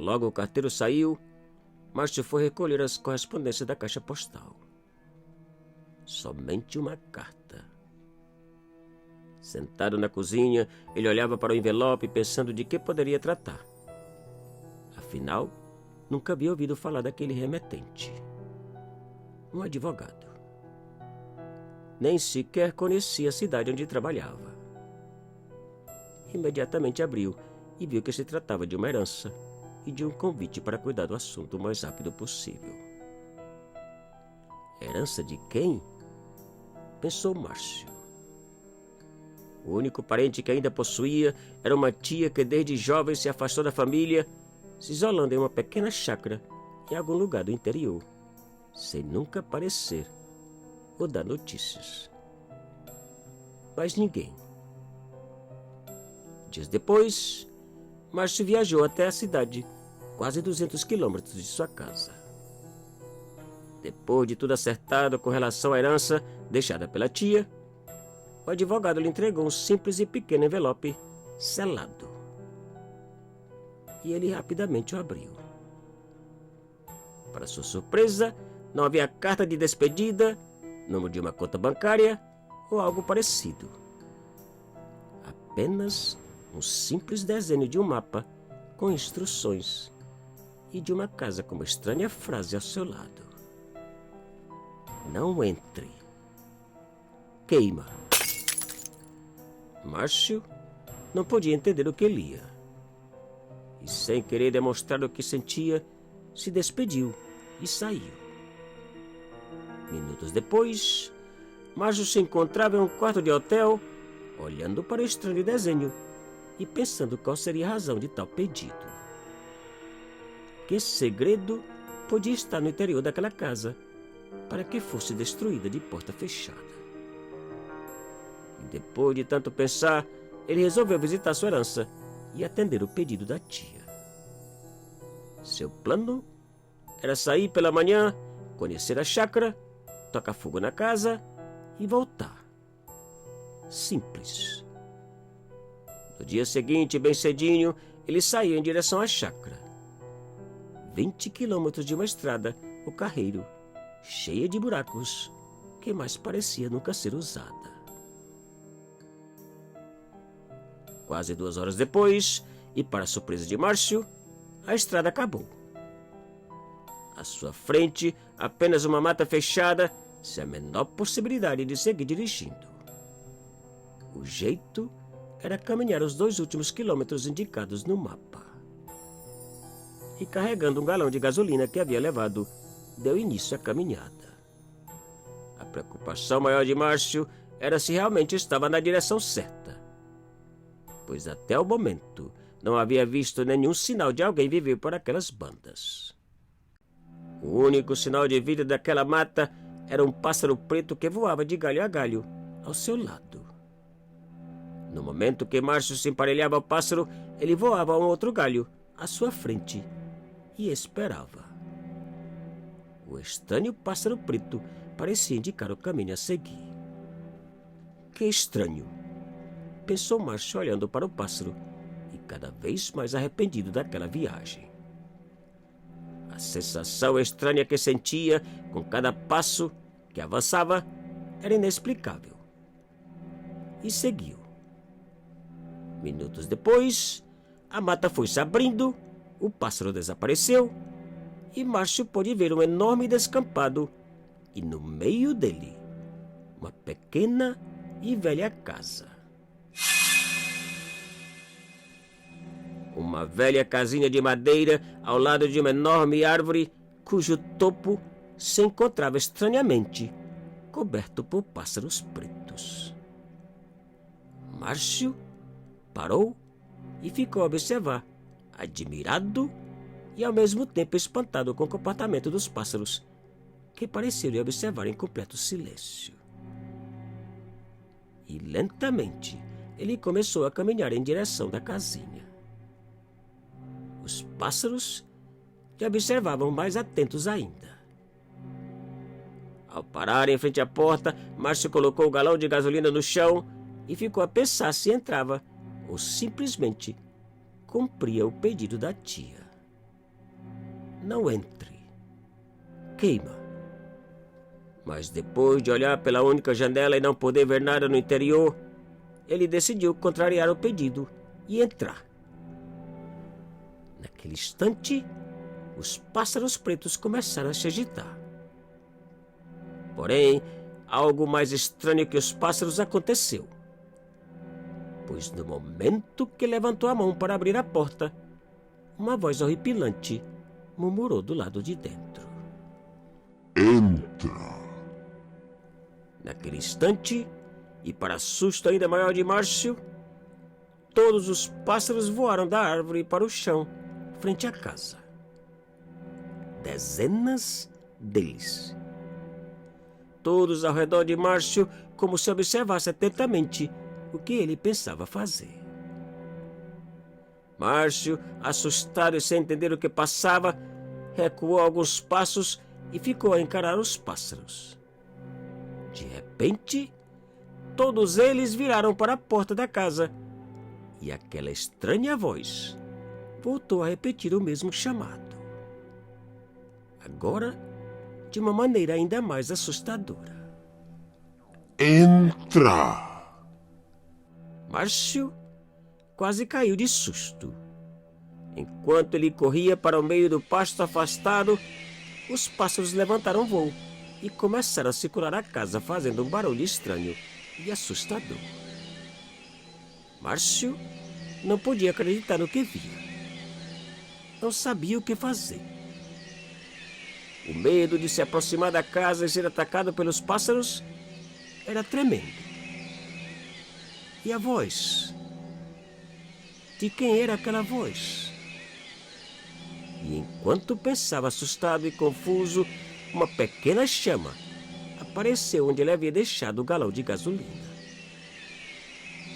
logo o carteiro saiu, Márcio foi recolher as correspondências da caixa postal. Somente uma carta. Sentado na cozinha, ele olhava para o envelope pensando de que poderia tratar. Afinal, nunca havia ouvido falar daquele remetente. Um advogado. Nem sequer conhecia a cidade onde trabalhava. Imediatamente abriu e viu que se tratava de uma herança e de um convite para cuidar do assunto o mais rápido possível. Herança de quem? Pensou Márcio. O único parente que ainda possuía era uma tia que desde jovem se afastou da família, se isolando em uma pequena chácara em algum lugar do interior, sem nunca aparecer ou dar notícias. Mas ninguém. Dias depois, Márcio viajou até a cidade, quase 200 quilômetros de sua casa. Depois de tudo acertado com relação à herança deixada pela tia, o advogado lhe entregou um simples e pequeno envelope selado. E ele rapidamente o abriu. Para sua surpresa, não havia carta de despedida, número de uma conta bancária ou algo parecido. Apenas um simples desenho de um mapa com instruções e de uma casa com uma estranha frase ao seu lado. Não entre. Queima. Márcio não podia entender o que lia. E sem querer demonstrar o que sentia, se despediu e saiu. Minutos depois, Márcio se encontrava em um quarto de hotel, olhando para o estranho desenho e pensando qual seria a razão de tal pedido. Que segredo podia estar no interior daquela casa para que fosse destruída de porta fechada? E depois de tanto pensar, ele resolveu visitar sua herança e atender o pedido da tia. Seu plano era sair pela manhã, conhecer a chácara, tocar fogo na casa e voltar. Simples. No dia seguinte, bem cedinho, ele saiu em direção à chácara. 20 quilômetros de uma estrada, o carreiro, cheia de buracos, que mais parecia nunca ser usada. Quase 2 horas depois, e para a surpresa de Márcio, a estrada acabou. À sua frente, apenas uma mata fechada, sem a menor possibilidade de seguir dirigindo. O jeito era caminhar os 2 últimos quilômetros indicados no mapa. E carregando um galão de gasolina que havia levado, deu início à caminhada. A preocupação maior de Márcio era se realmente estava na direção certa, pois até o momento não havia visto nenhum sinal de alguém viver por aquelas bandas. O único sinal de vida daquela mata era um pássaro preto que voava de galho a galho ao seu lado. No momento que Márcio se emparelhava ao pássaro, ele voava a um outro galho à sua frente e esperava. O estranho pássaro preto parecia indicar o caminho a seguir. Que estranho, pensou Márcio olhando para o pássaro e cada vez mais arrependido daquela viagem. A sensação estranha que sentia com cada passo que avançava era inexplicável. E seguiu. Minutos depois, a mata foi se abrindo, o pássaro desapareceu e Márcio pôde ver um enorme descampado e no meio dele, uma pequena e velha casa. Uma velha casinha de madeira ao lado de uma enorme árvore cujo topo se encontrava estranhamente coberto por pássaros pretos. Márcio parou e ficou a observar, admirado e ao mesmo tempo espantado com o comportamento dos pássaros, que pareciam observar em completo silêncio. E lentamente ele começou a caminhar em direção da casinha. Os pássaros lhe observavam mais atentos ainda. Ao parar em frente à porta, Márcio colocou o galão de gasolina no chão e ficou a pensar se entrava ou simplesmente cumpria o pedido da tia. não entre. Queima. Mas depois de olhar pela única janela e não poder ver nada no interior, ele decidiu contrariar o pedido e entrar. Naquele instante, os pássaros pretos começaram a se agitar. Porém, algo mais estranho que os pássaros aconteceu. Pois no momento que levantou a mão para abrir a porta, uma voz horripilante murmurou do lado de dentro. Entra. Naquele instante, e para susto ainda maior de Márcio, todos os pássaros voaram da árvore para o chão, frente à casa. Dezenas deles. Todos ao redor de Márcio, como se observasse atentamente o que ele pensava fazer. Márcio, assustado e sem entender o que passava, recuou alguns passos e ficou a encarar os pássaros. De repente, todos eles viraram para a porta da casa e aquela estranha voz voltou a repetir o mesmo chamado. Agora, de uma maneira ainda mais assustadora. Entra. Márcio quase caiu de susto. Enquanto ele corria para o meio do pasto afastado, os pássaros levantaram voo e começaram a circular a casa fazendo um barulho estranho e assustador. Márcio não podia acreditar no que via. Não sabia o que fazer. O medo de se aproximar da casa e ser atacado pelos pássaros era tremendo. E a voz? De quem era aquela voz? E enquanto pensava assustado e confuso, uma pequena chama apareceu onde ele havia deixado o galão de gasolina.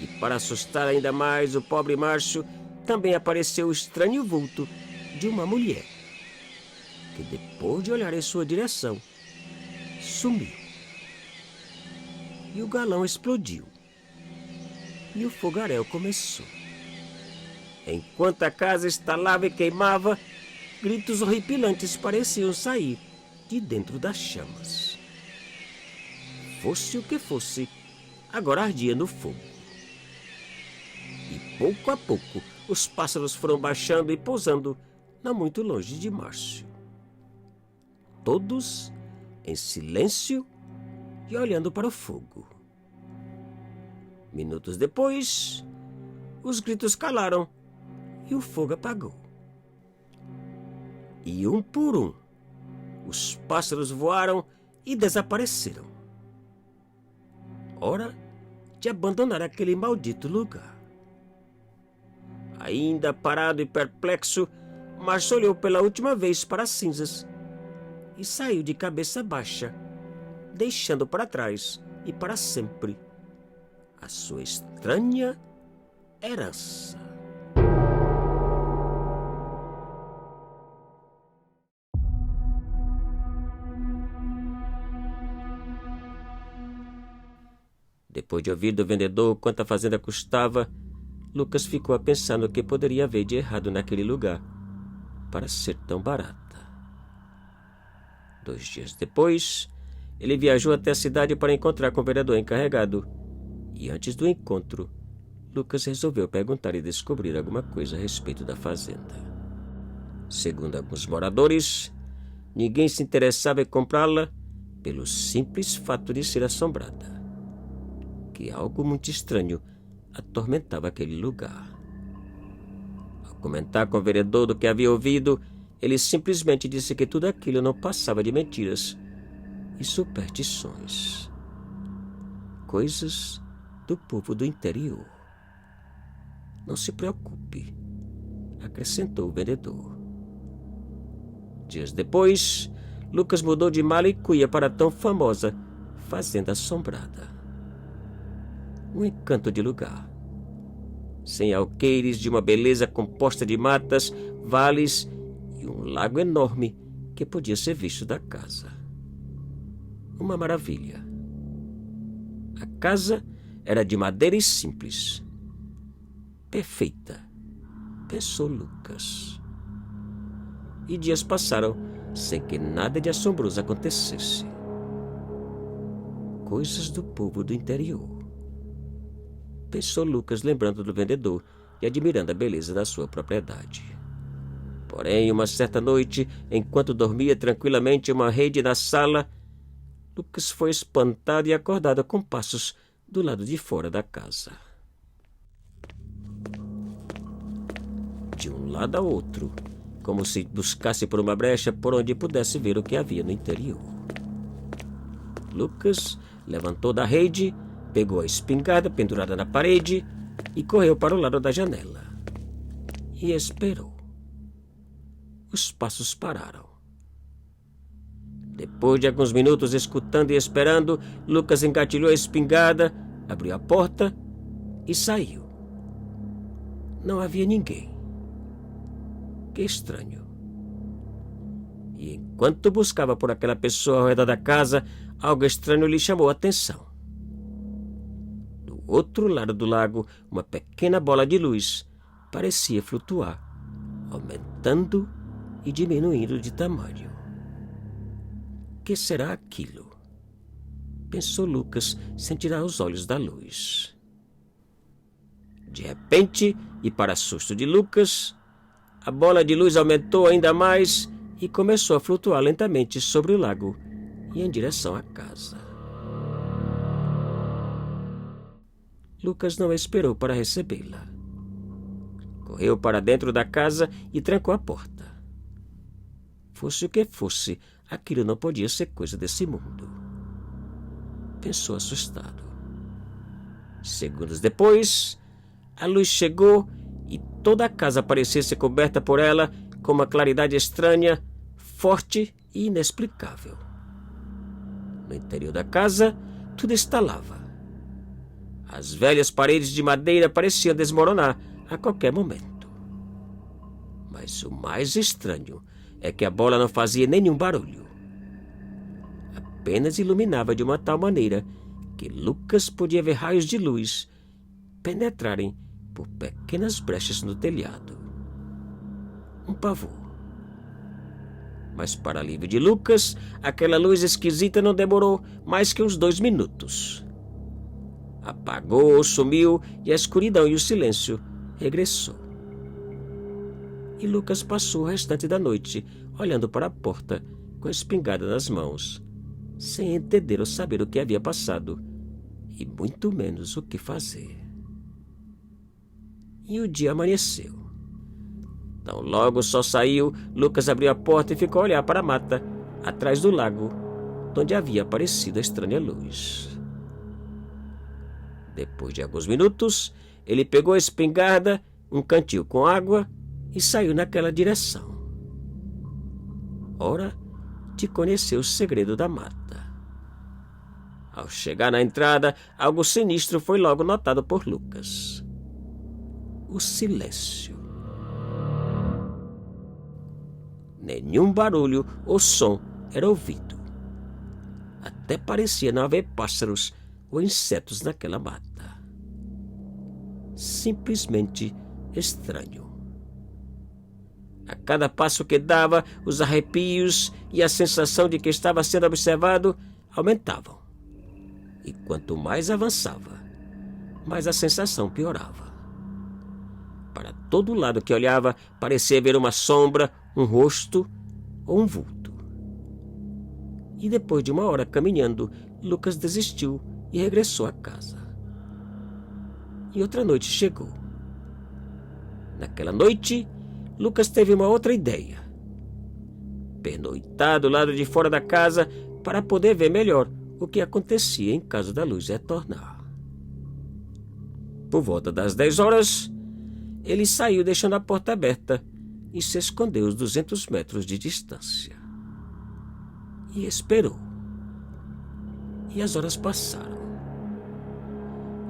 E para assustar ainda mais o pobre Márcio, também apareceu o estranho vulto de uma mulher, que depois de olhar em sua direção, sumiu. E o galão explodiu. E o fogaréu começou. Enquanto a casa estalava e queimava, gritos horripilantes pareciam sair de dentro das chamas. Fosse o que fosse, agora ardia no fogo. E pouco a pouco, os pássaros foram baixando e pousando não muito longe de Márcio. Todos em silêncio e olhando para o fogo. Minutos depois, os gritos calaram e o fogo apagou. E um por um, os pássaros voaram e desapareceram. Hora de abandonar aquele maldito lugar. Ainda parado e perplexo, Márcio olhou pela última vez para as cinzas e saiu de cabeça baixa, deixando para trás e para sempre a sua estranha herança. Depois de ouvir do vendedor quanto a fazenda custava, Lucas ficou a pensar no que poderia haver de errado naquele lugar para ser tão barata. 2 dias depois, ele viajou até a cidade para encontrar com o vereador encarregado. E antes do encontro, Lucas resolveu perguntar e descobrir alguma coisa a respeito da fazenda. Segundo alguns moradores, ninguém se interessava em comprá-la pelo simples fato de ser assombrada. Que algo muito estranho atormentava aquele lugar. Ao comentar com o vereador do que havia ouvido, ele simplesmente disse que tudo aquilo não passava de mentiras e superstições. Coisas do povo do interior. Não se preocupe, acrescentou o vendedor. Dias depois, Lucas mudou de mala e cuia para a tão famosa fazenda assombrada. Um encanto de lugar. Sem alqueires, de uma beleza composta de matas, vales e um lago enorme que podia ser visto da casa. Uma maravilha. A casa era de madeira e simples. Perfeita, pensou Lucas. e dias passaram sem que nada de assombroso acontecesse. Coisas do povo do interior, pensou Lucas, lembrando do vendedor e admirando a beleza da sua propriedade. Porém, uma certa noite, enquanto dormia tranquilamente em uma rede na sala, Lucas foi espantado e acordado com passos do lado de fora da casa. De um lado ao outro, como se buscasse por uma brecha por onde pudesse ver o que havia no interior. Lucas levantou da rede, pegou a espingarda pendurada na parede e correu para o lado da janela. E esperou. Os passos pararam. Depois de alguns minutos escutando e esperando, Lucas engatilhou a espingarda, abriu a porta e saiu. Não havia ninguém. Que estranho. E enquanto buscava por aquela pessoa ao redor da casa, algo estranho lhe chamou a atenção. Do outro lado do lago, uma pequena bola de luz parecia flutuar, aumentando e diminuindo de tamanho. Que será aquilo? Pensou Lucas, sem tirar os olhos da luz. De repente, e para susto de Lucas, a bola de luz aumentou ainda mais e começou a flutuar lentamente sobre o lago e em direção à casa. Lucas não esperou para recebê-la. Correu para dentro da casa e trancou a porta. Fosse o que fosse, aquilo não podia ser coisa desse mundo. Pensou assustado. Segundos depois, a luz chegou e toda a casa parecia ser coberta por ela com uma claridade estranha, forte e inexplicável. No interior da casa, tudo estalava. As velhas paredes de madeira pareciam desmoronar a qualquer momento. Mas o mais estranho é que a bola não fazia nenhum barulho. Apenas iluminava de uma tal maneira que Lucas podia ver raios de luz penetrarem por pequenas brechas no telhado. Um pavor. Mas, para alívio de Lucas, aquela luz esquisita não demorou mais que uns 2 minutos. Apagou, sumiu e a escuridão e o silêncio regressou. E Lucas passou o restante da noite olhando para a porta com a espingarda nas mãos, sem entender ou saber o que havia passado e muito menos o que fazer. E o dia amanheceu. Tão logo o sol saiu, Lucas abriu a porta e ficou a olhar para a mata, atrás do lago, onde havia aparecido a estranha luz. Depois de alguns minutos, ele pegou a espingarda, um cantil com água e saiu naquela direção. Hora de conhecer o segredo da mata. Ao chegar na entrada, algo sinistro foi logo notado por Lucas. O silêncio. Nenhum barulho ou som era ouvido. Até parecia não haver pássaros ou insetos naquela mata. Simplesmente estranho. A cada passo que dava, os arrepios e a sensação de que estava sendo observado aumentavam. E quanto mais avançava, mais a sensação piorava. Para todo lado que olhava, parecia ver uma sombra, um rosto ou um vulto. E depois de uma hora caminhando, Lucas desistiu e regressou à casa. E outra noite chegou. Naquela noite, Lucas teve uma outra ideia. Pernoitar do lado de fora da casa para poder ver melhor o que acontecia em caso da luz retornar. Por volta das 10 horas, ele saiu deixando a porta aberta e se escondeu uns 200 metros de distância. E esperou. E as horas passaram.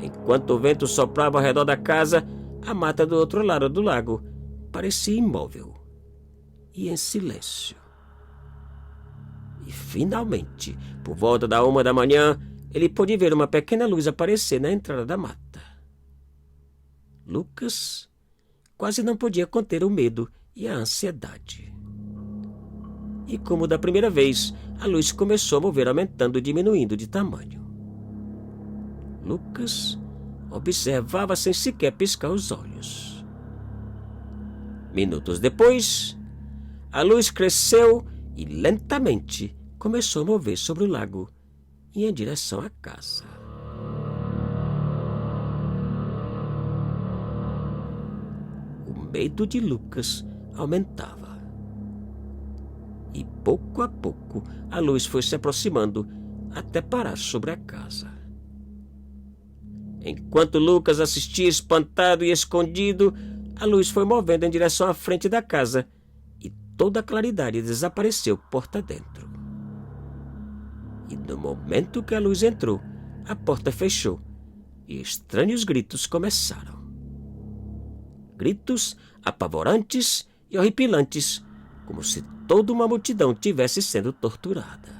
Enquanto o vento soprava ao redor da casa, a mata do outro lado do lago parecia imóvel e em silêncio. E finalmente, por volta da 1 da manhã, ele pôde ver uma pequena luz aparecer na entrada da mata. Lucas quase não podia conter o medo e a ansiedade. e, como da primeira vez, a luz começou a mover, aumentando e diminuindo de tamanho. Lucas observava sem sequer piscar os olhos. Minutos depois, a luz cresceu e lentamente começou a mover sobre o lago e em direção à casa. O medo de Lucas aumentava. E pouco a pouco a luz foi se aproximando até parar sobre a casa. Enquanto Lucas assistia espantado e escondido, a luz foi movendo em direção à frente da casa e toda a claridade desapareceu porta dentro. E no momento que a luz entrou, a porta fechou e estranhos gritos começaram. Gritos apavorantes e horripilantes, como se toda uma multidão tivesse sendo torturada.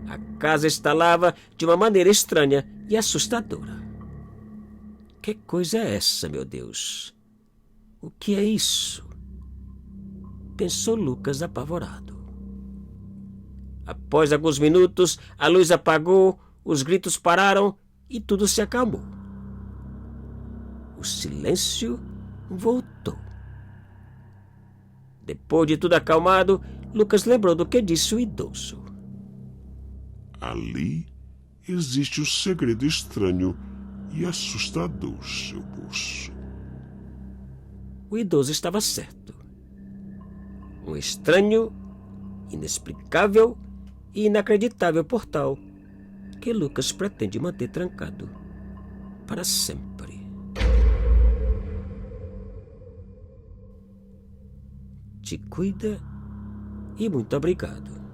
A casa estalava de uma maneira estranha e assustadora. Que coisa é essa, meu Deus? O que é isso? Pensou Lucas apavorado. Após alguns minutos, a luz apagou, os gritos pararam e tudo se acalmou. O silêncio voltou. Depois de tudo acalmado, Lucas lembrou do que disse o idoso. Ali existe um segredo estranho e assustador, seu moço. O idoso estava certo. Um estranho, inexplicável e inacreditável portal que Lucas pretende manter trancado para sempre. Te cuida e muito obrigado.